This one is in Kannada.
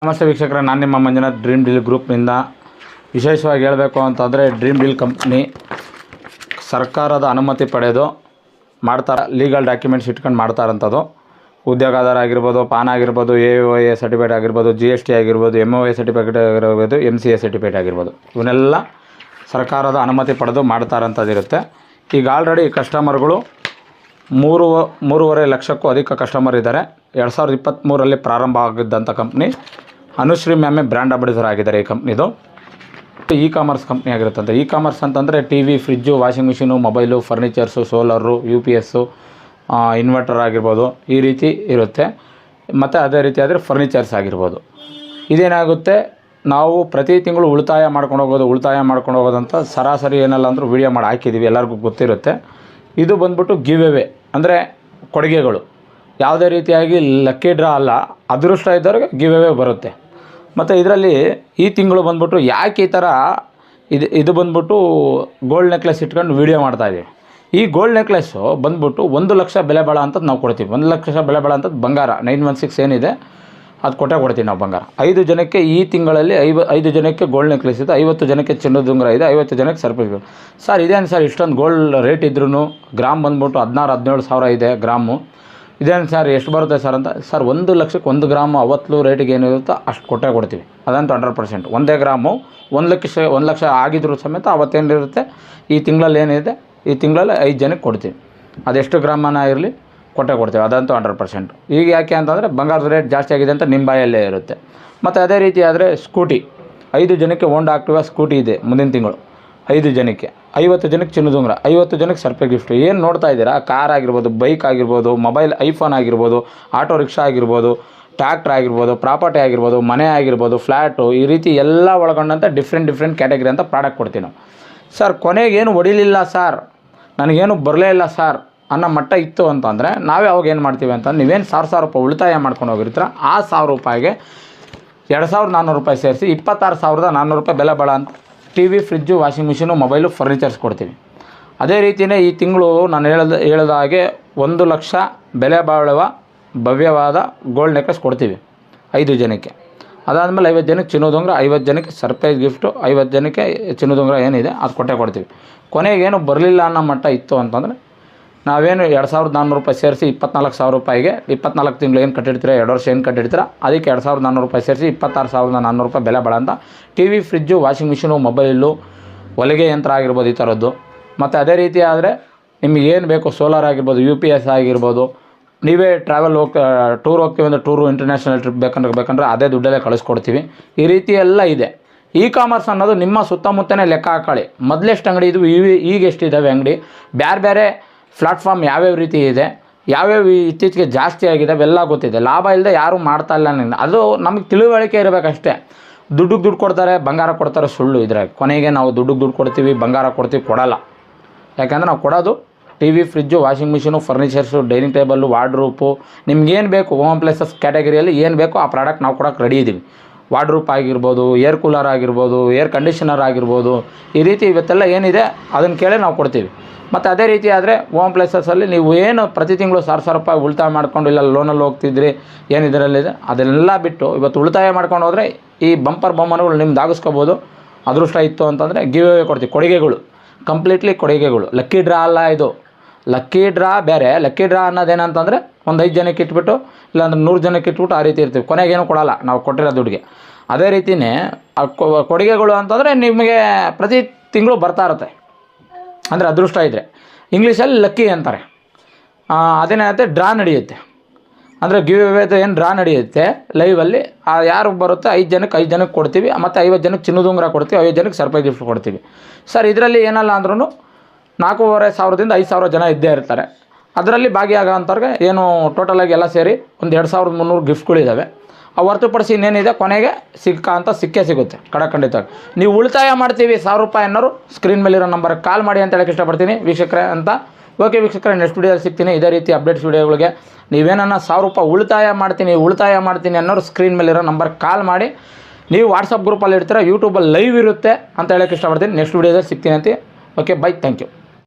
ನಮಸ್ತೆ ವೀಕ್ಷಕರೇ, ನಾನು ನಿಮ್ಮ ಮಂಜುನಾಥ್ ಡ್ರೀಮ್ ಡೀಲ್ ಗ್ರೂಪ್ನಿಂದ. ವಿಶೇಷವಾಗಿ ಹೇಳಬೇಕು ಅಂತಂದರೆ ಡ್ರೀಮ್ ಡೀಲ್ ಕಂಪ್ನಿ ಸರ್ಕಾರದ ಅನುಮತಿ ಪಡೆದು ಮಾಡ್ತಾರೆ, ಲೀಗಲ್ ಡಾಕ್ಯುಮೆಂಟ್ಸ್ ಇಟ್ಕೊಂಡು ಮಾಡ್ತಾರಂಥದ್ದು. ಉದ್ಯೋಗಾಧಾರ ಆಗಿರ್ಬೋದು, ಪಾನ್ ಆಗಿರ್ಬೋದು, AOA ಸರ್ಟಿಫಿಕೇಟ್ ಆಗಿರ್ಬೋದು, GST ಆಗಿರ್ಬೋದು, MOA ಸರ್ಟಿಫಿಕೇಟ್ ಆಗಿರ್ಬೋದು, MCA ಸರ್ಟಿಫಿಕೇಟ್ ಆಗಿರ್ಬೋದು, ಇವನ್ನೆಲ್ಲ ಸರ್ಕಾರದ ಅನುಮತಿ ಪಡೆದು ಮಾಡ್ತಾರಂಥದ್ದಿರುತ್ತೆ. ಈಗ ಆಲ್ರೆಡಿ ಕಸ್ಟಮರ್ಗಳು 3.5 ಲಕ್ಷಕ್ಕೂ ಅಧಿಕ ಕಸ್ಟಮರ್ ಇದ್ದಾರೆ. 2023ರಲ್ಲಿ ಪ್ರಾರಂಭ ಆಗಿದ್ದಂಥ ಕಂಪ್ನಿ. ಅನುಶ್ರೀ ಮ್ಯಾಮೆ ಬ್ರ್ಯಾಂಡ್ ಅಂಬಾಸಿಡರ್ ಆಗಿದ್ದಾರೆ ಈ ಕಂಪ್ನಿದು. ಕಾಮರ್ಸ್ ಕಂಪ್ನಿ ಆಗಿರುತ್ತಂತೆ. ಕಾಮರ್ಸ್ ಅಂತಂದರೆ TV, fridge, washing machine, mobile, furnitures, solar, UPS, inverter ಆಗಿರ್ಬೋದು, ಈ ರೀತಿ ಇರುತ್ತೆ. ಮತ್ತು ಅದೇ ರೀತಿ ಆದರೆ ಫರ್ನಿಚರ್ಸ್ ಆಗಿರ್ಬೋದು. ಇದೇನಾಗುತ್ತೆ, ನಾವು ಪ್ರತಿ ತಿಂಗಳು ಉಳಿತಾಯ ಮಾಡ್ಕೊಂಡು ಹೋಗೋದಂತ ಸರಾಸರಿ ಏನಲ್ಲ ಅಂದರೂ ವೀಡಿಯೋ ಮಾಡಿ ಹಾಕಿದ್ದೀವಿ, ಎಲ್ಲರಿಗೂ ಗೊತ್ತಿರುತ್ತೆ. ಇದು ಬಂದ್ಬಿಟ್ಟು ಗಿವ್ ಅವೇ ಅಂದರೆ ಕೊಡುಗೆಗಳು. ಯಾವುದೇ ರೀತಿಯಾಗಿ ಲಕ್ಕಿ ಡ್ರಾ ಅಲ್ಲ, ಅದೃಷ್ಟ ಇದ್ದವ್ರಿಗೆ ಗಿವ್ ಅವೇ ಬರುತ್ತೆ. ಮತ್ತು ಇದರಲ್ಲಿ ಈ ತಿಂಗಳು ಬಂದ್ಬಿಟ್ಟು ಯಾಕೆ ಈ ಥರ ಇದು ಬಂದ್ಬಿಟ್ಟು ಗೋಲ್ಡ್ ನೆಕ್ಲೆಸ್ ಇಟ್ಕೊಂಡು ವೀಡಿಯೋ ಮಾಡ್ತಾಯಿದ್ದೀವಿ. ಈ ಗೋಲ್ಡ್ ನೆಕ್ಲೆಸ್ಸು ಬಂದ್ಬಿಟ್ಟು 1 ಲಕ್ಷ ಬೆಲೆ ಬಾಳೋ ಅಂಥದ್ದು ನಾವು ಕೊಡ್ತೀವಿ. 1 ಲಕ್ಷ ಬೆಲೆ ಬಾಳೋ ಅಂಥದ್ದು ಬಂಗಾರ 916 ಏನಿದೆ ಅದು ಕೊಡ್ತೀವಿ ನಾವು ಬಂಗಾರ. 5 ಜನಕ್ಕೆ ಈ ತಿಂಗಳಲ್ಲಿ 5 ಜನಕ್ಕೆ ಗೋಲ್ಡ್ ನೆಕ್ಲೆಸ್ ಇದೆ, 50 ಜನಕ್ಕೆ ಚಿನ್ನದ ಉಂಗುರ ಇದೆ, 50 ಜನಕ್ಕೆ ಸರ್ಪ್ರೈಸ್. ಸರ್ ಇದೇನು ಸರ್ ಇಷ್ಟೊಂದು ಗೋಲ್ಡ್ ರೇಟ್ ಇದ್ರೂ ಗ್ರಾಮ್ ಬಂದ್ಬಿಟ್ಟು 16-17 ಸಾವಿರ ಇದೆ ಗ್ರಾಮು, ಇದೇನು ಸರ್ ಎಷ್ಟು ಬರುತ್ತೆ ಸರ್ ಅಂತ. ಸರ್ 1 ಲಕ್ಷಕ್ಕೆ 1 ಗ್ರಾಮು ಅವತ್ತು ರೇಟಿಗೆ ಏನಿರುತ್ತೋ ಅಷ್ಟು ಕೊಡ್ತೀವಿ. ಅದಂತೂ 100%. 1 ಗ್ರಾಮು 1 ಲಕ್ಷ ಆಗಿದ್ರೂ ಸಮೇತ ಅವತ್ತೇನಿರುತ್ತೆ ಈ ತಿಂಗಳಲ್ಲಿ ಏನಿದೆ, ಈ ತಿಂಗಳಲ್ಲಿ 5 ಜನಕ್ಕೆ ಕೊಡ್ತೀವಿ. ಅದೆಷ್ಟು ಗ್ರಾಮನ ಇರಲಿ ಕೊಡ್ತೀವಿ, ಅದಂತೂ 100%. ಈಗ ಯಾಕೆ ಅಂತಂದರೆ ಬಂಗಾರದ ರೇಟ್ ಜಾಸ್ತಿ ಆಗಿದೆ ಅಂತ ನಿಮ್ಮ ಬಾಯಲ್ಲೇ ಇರುತ್ತೆ. ಮತ್ತು ಅದೇ ರೀತಿ ಆದರೆ ಸ್ಕೂಟಿ 5 ಜನಕ್ಕೆ ಹೋಂಡಾ ಆಕ್ಟಿವಾ ಸ್ಕೂಟಿ ಇದೆ ಮುಂದಿನ ತಿಂಗಳು. 5 ಜನಕ್ಕೆ 50 ಜನಕ್ಕೆ ಚಿನ್ನದ ಉಂಗುರ, 50 ಜನಕ್ಕೆ ಸರ್ಪ್ರೈಸ್ ಗಿಫ್ಟು. ಏನು ನೋಡ್ತಾ ಇದ್ದೀರಾ, ಕಾರ್ ಆಗಿರ್ಬೋದು, ಬೈಕ್ ಆಗಿರ್ಬೋದು, ಮೊಬೈಲ್, ಐಫೋನ್ ಆಗಿರ್ಬೋದು, ಆಟೋ ರಿಕ್ಷಾ ಆಗಿರ್ಬೋದು, ಟ್ರ್ಯಾಕ್ಟರ್ ಆಗಿರ್ಬೋದು, ಪ್ರಾಪರ್ಟಿ ಆಗಿರ್ಬೋದು, ಮನೆ ಆಗಿರ್ಬೋದು, ಫ್ಲ್ಯಾಟು, ಈ ರೀತಿ ಎಲ್ಲ ಒಳಗೊಂಡಂಥ ಡಿಫ್ರೆಂಟ್ ಕ್ಯಾಟಗರಿ ಅಂತ ಪ್ರಾಡಕ್ಟ್ ಕೊಡ್ತೀವಿ ನಾವು. ಸರ್ ಕೊನೆಗೇನು ಹೊಡಿಲಿಲ್ಲ ಸರ್, ನನಗೇನು ಬರಲೇ ಇಲ್ಲ ಸರ್ ಅನ್ನೋ ಮಟ್ಟ ಇತ್ತು ಅಂತಂದರೆ ನಾವೇ ಅವಾಗ ಏನು ಮಾಡ್ತೀವಿ ಅಂತ, ನೀವೇನು 1,000 ರೂಪಾಯಿ ಉಳಿತಾಯ ಮಾಡ್ಕೊಂಡು ಹೋಗಿರ್ತೀರ ಆ 1,000 ರೂಪಾಯಿಗೆ 2,400 ರೂಪಾಯಿ ಸೇರಿಸಿ 26,400 ರೂಪಾಯಿ ಬೆಲೆ ಬಾಳೋ ಅಂತ TV, fridge, washing machine, mobile, furnitures ಕೊಡ್ತೀವಿ. ಅದೇ ರೀತಿಯೇ ಈ ತಿಂಗಳು ನಾನು ಹೇಳಿದ ಹಾಗೆ 1 ಲಕ್ಷ ಬೆಲೆ ಬಾಳುವ ಭವ್ಯವಾದ ಗೋಲ್ಡ್ ನೆಕ್ಲೆಸ್ ಕೊಡ್ತೀವಿ 5 ಜನಕ್ಕೆ. ಅದಾದಮೇಲೆ 50 ಜನಕ್ಕೆ ಚಿನ್ನದ ಉಂಗುರ, 50 ಜನಕ್ಕೆ ಸರ್ಪ್ರೈಸ್ ಗಿಫ್ಟು, 50 ಜನಕ್ಕೆ ಚಿನ್ನದ ಉಂಗುರ ಏನಿದೆ ಅದು ಕೊಡ್ತೀವಿ. ಕೊನೆಗೇನು ಬರಲಿಲ್ಲ ಅನ್ನೋ ಮಟ್ಟ ಇತ್ತು ಅಂತಂದರೆ ನಾವೇನು 2,400 ರೂಪಾಯಿ ಸೇರಿಸಿ 24,000 ರೂಪಾಯಿಗೆ 24 ತಿಂಗಳು ಏನು ಕಟ್ಟಿರ್ತೀರ, 2 ವರ್ಷ ಏನು ಕಟ್ಟಿರ್ತೀರ ಅದಕ್ಕೆ 2,400 ರೂಪಾಯಿ ಸೇರಿಸಿ 26,400 ರೂಪಾಯಿ ಬೆಲೆ ಬಾಳೋ ಅಂತ TV, fridge, washing machine, mobile, ಹೊಲಿಗೆ ಯಂತ್ರ ಆಗಿರ್ಬೋದು ಈ ಥರದ್ದು. ಮತ್ತು ಅದೇ ರೀತಿ ಆದರೆ ನಿಮಗೇನು ಬೇಕು, ಸೋಲಾರ್ ಆಗಿರ್ಬೋದು, UPS ಆಗಿರ್ಬೋದು, ನೀವೇ ಟೂರ್ ಹೋಗ್ತೀವಿ ಅಂದರೆ ಟೂರು, ಇಂಟರ್ನ್ಯಾಷನಲ್ ಟ್ರಿಪ್ ಬೇಕಂದ್ರೆ ಅದೇ ದುಡ್ಡಲ್ಲೇ ಕಳಿಸ್ಕೊಡ್ತೀವಿ. ಈ ರೀತಿ ಎಲ್ಲ ಇದೆ. ಕಾಮರ್ಸ್ ಅನ್ನೋದು ನಿಮ್ಮ ಸುತ್ತಮುತ್ತನೇ ಲೆಕ್ಕ ಹಾಕೊಳ್ಳಿ. ಮೊದಲೆಷ್ಟು ಅಂಗಡಿ ಇದು, ಈಗ ಎಷ್ಟಿದ್ದಾವೆ ಅಂಗಡಿ, ಬೇರೆ ಪ್ಲಾಟ್ಫಾರ್ಮ್ ಯಾವ್ಯಾವ ರೀತಿ ಇದೆ, ಯಾವ್ಯಾವ ಇತ್ತೀಚೆಗೆ ಜಾಸ್ತಿ ಆಗಿದೆ ಅವೆಲ್ಲ ಗೊತ್ತಿದೆ. ಲಾಭ ಇಲ್ಲದೆ ಯಾರೂ ಮಾಡ್ತಾ ಇಲ್ಲ. ಅದು ನಮಗೆ ತಿಳುವಳಿಕೆ ಇರಬೇಕಷ್ಟೇ. ದುಡ್ಡು ಕೊಡ್ತಾರೆ, ಬಂಗಾರ ಕೊಡ್ತಾರೆ, ಸುಳ್ಳು. ಇದ್ರಾಗ ಕೊನೆಗೆ ನಾವು ದುಡ್ಡು ಕೊಡ್ತೀವಿ, ಬಂಗಾರ ಕೊಡಲ್ಲ. ಯಾಕೆಂದರೆ ನಾವು ಕೊಡೋದು TV, fridge, washing machine, furnitures, dining table, wardrobe, ನಿಮ್ಗೇನು ಬೇಕು ಹೋಮ್ ಪ್ಲೇಸಸ್ ಕ್ಯಾಟಗರಿಯಲ್ಲಿ ಏನು ಬೇಕೋ ಆ ಪ್ರಾಡಕ್ಟ್ ನಾವು ಕೊಡೋಕ್ಕೆ ರೆಡಿ ಇದ್ದೀವಿ. ವಾರ್ಡ್ರೂಪ್ ಆಗಿರ್ಬೋದು, ಏರ್ ಕೂಲರ್ ಆಗಿರ್ಬೋದು, ಏರ್ ಕಂಡೀಷನರ್ ಆಗಿರ್ಬೋದು, ಈ ರೀತಿ ಇವತ್ತೆಲ್ಲ ಏನಿದೆ ಅದನ್ನು ಕೇಳಿ ನಾವು ಕೊಡ್ತೀವಿ. ಮತ್ತು ಅದೇ ರೀತಿ ಆದರೆ ಹೋಮ್ ಪ್ಲೇಸಸಲ್ಲಿ ನೀವು ಏನು ಪ್ರತಿ ತಿಂಗಳು 1,000 ರೂಪಾಯಿ ಉಳಿತಾಯ ಮಾಡ್ಕೊಂಡು ಇಲ್ಲ ಲೋನಲ್ಲಿ ಹೋಗ್ತಿದ್ರಿ, ಏನು ಇದರಲ್ಲಿದೆ ಅದನ್ನೆಲ್ಲ ಬಿಟ್ಟು ಇವತ್ತು ಉಳಿತಾಯ ಮಾಡ್ಕೊಂಡು ಹೋದರೆ ಈ ಬಂಪರ್ ಬಹುಮಾನಗಳು ನಿಮ್ದು ಆಗಿಸ್ಕೋಬೋದು. ಅದೃಷ್ಟ ಇತ್ತು ಅಂತಂದರೆ ಗಿವ್ ಅವೇ ಕೊಡ್ತೀವಿ. ಕೊಡುಗೆಗಳು ಕಂಪ್ಲೀಟ್ಲಿ ಕೊಡುಗೆಗಳು. ಲಕ್ಕಿ ಡ್ರಾ ಅಲ್ಲ ಇದು. ಲಕ್ಕಿ ಡ್ರಾ ಬೇರೆ. ಲಕ್ಕಿ ಡ್ರಾ ಅನ್ನೋದೇನಂತಂದರೆ ಒಂದು 5 ಜನಕ್ಕೆ ಇಟ್ಬಿಟ್ಟು ಇಲ್ಲಾಂದ್ರೆ 100 ಜನಕ್ಕೆ ಇಟ್ಬಿಟ್ಟು ಆ ರೀತಿ ಇರ್ತೀವಿ. ಕೊನೆಗೇನು ಕೊಡೋಲ್ಲ ನಾವು ಕೊಟ್ಟಿರೋ ದುಡ್ಡಿಗೆ. ಅದೇ ರೀತಿಯೇ ಕೊಡುಗೆಗಳು ಅಂತಂದರೆ ನಿಮಗೆ ಪ್ರತಿ ತಿಂಗಳು ಬರ್ತಾ ಇರುತ್ತೆ, ಅಂದರೆ ಅದೃಷ್ಟ ಇದ್ದರೆ. ಇಂಗ್ಲೀಷಲ್ಲಿ ಲಕ್ಕಿ ಅಂತಾರೆ. ಅದೇನಾಗುತ್ತೆ, ಡ್ರಾ ನಡೆಯುತ್ತೆ. ಅಂದರೆ ಗಿವ್ ಅವೇದು ಏನು ಡ್ರಾ ನಡೆಯುತ್ತೆ ಲೈವಲ್ಲಿ. ಯಾರು ಬರುತ್ತೆ 5 ಜನಕ್ಕೆ ಕೊಡ್ತೀವಿ. ಮತ್ತು 50 ಜನಕ್ಕೆ ಚಿನ್ನದ ಉಂಗುರ ಕೊಡ್ತೀವಿ, 50 ಜನಕ್ಕೆ ಸರ್ಪ್ರೈಸ್ ಗಿಫ್ಟ್ ಕೊಡ್ತೀವಿ. ಸರ್ ಇದರಲ್ಲಿ ಏನಲ್ಲ ಅಂದ್ರೂ 4,500ದಿಂದ 5,000 ಜನ ಇದ್ದೇ ಇರ್ತಾರೆ. ಅದರಲ್ಲಿ ಭಾಗಿಯಾಗೋಂಥವ್ರಿಗೆ ಏನು ಟೋಟಲಾಗಿ ಎಲ್ಲ ಸೇರಿ ಒಂದು 2,300 ಗಿಫ್ಟ್ಗಳಿದ್ದಾವೆ. ಹೊರತುಪಡಿಸಿ ಇನ್ನೇನಿದೆ ಕೊನೆಗೆ ಸಿಕ್ಕೇ ಸಿಗುತ್ತೆ ಖಂಡಿತವಾಗಿ. ನೀವು ಉಳಿತಾಯ ಮಾಡ್ತೀವಿ 1,000 ರೂಪಾಯಿ ಅನ್ನೋರು ಸ್ಕ್ರೀನ್ ಮೇಲಿರೋ ನಂಬರ್ಗೆ ಕಾಲ್ ಮಾಡಿ ಅಂತ ಹೇಳಕ್ಕೆ ಇಷ್ಟಪಡ್ತೀನಿ ವೀಕ್ಷಕರೇ ಅಂತ. ಓಕೆ ವೀಕ್ಷಕರೇ, ನೆಕ್ಸ್ಟ್ ವೀಡಿಯೋದಲ್ಲಿ ಸಿಗ್ತೀನಿ ಇದೇ ರೀತಿ ಅಪ್ಡೇಟ್ಸ್ ವೀಡಿಯೋಗಳಿಗೆ. ನೀವೇನನ್ನ 1,000 ರೂಪಾಯಿ ಉಳಿತಾಯ ಮಾಡ್ತೀನಿ ಅನ್ನೋರು ಸ್ಕ್ರೀನ್ ಮೇಲಿರೋ ನಂಬರ್ಗೆ ಕಾಲ್ ಮಾಡಿ. ನೀವು ವಾಟ್ಸಪ್ ಗ್ರೂಪಲ್ಲಿ ಇರ್ತೀರ, ಯೂಟ್ಯೂಬಲ್ಲಿ ಲೈವ್ ಇರುತ್ತೆ ಅಂತ ಹೇಳಕ್ಕೆ ಇಷ್ಟಪಡ್ತೀನಿ. ನೆಕ್ಸ್ಟ್ ವೀಡಿಯೋದಲ್ಲಿ ಸಿಗ್ತೀನಿ ಅಂತ. Okay, bye, thank you.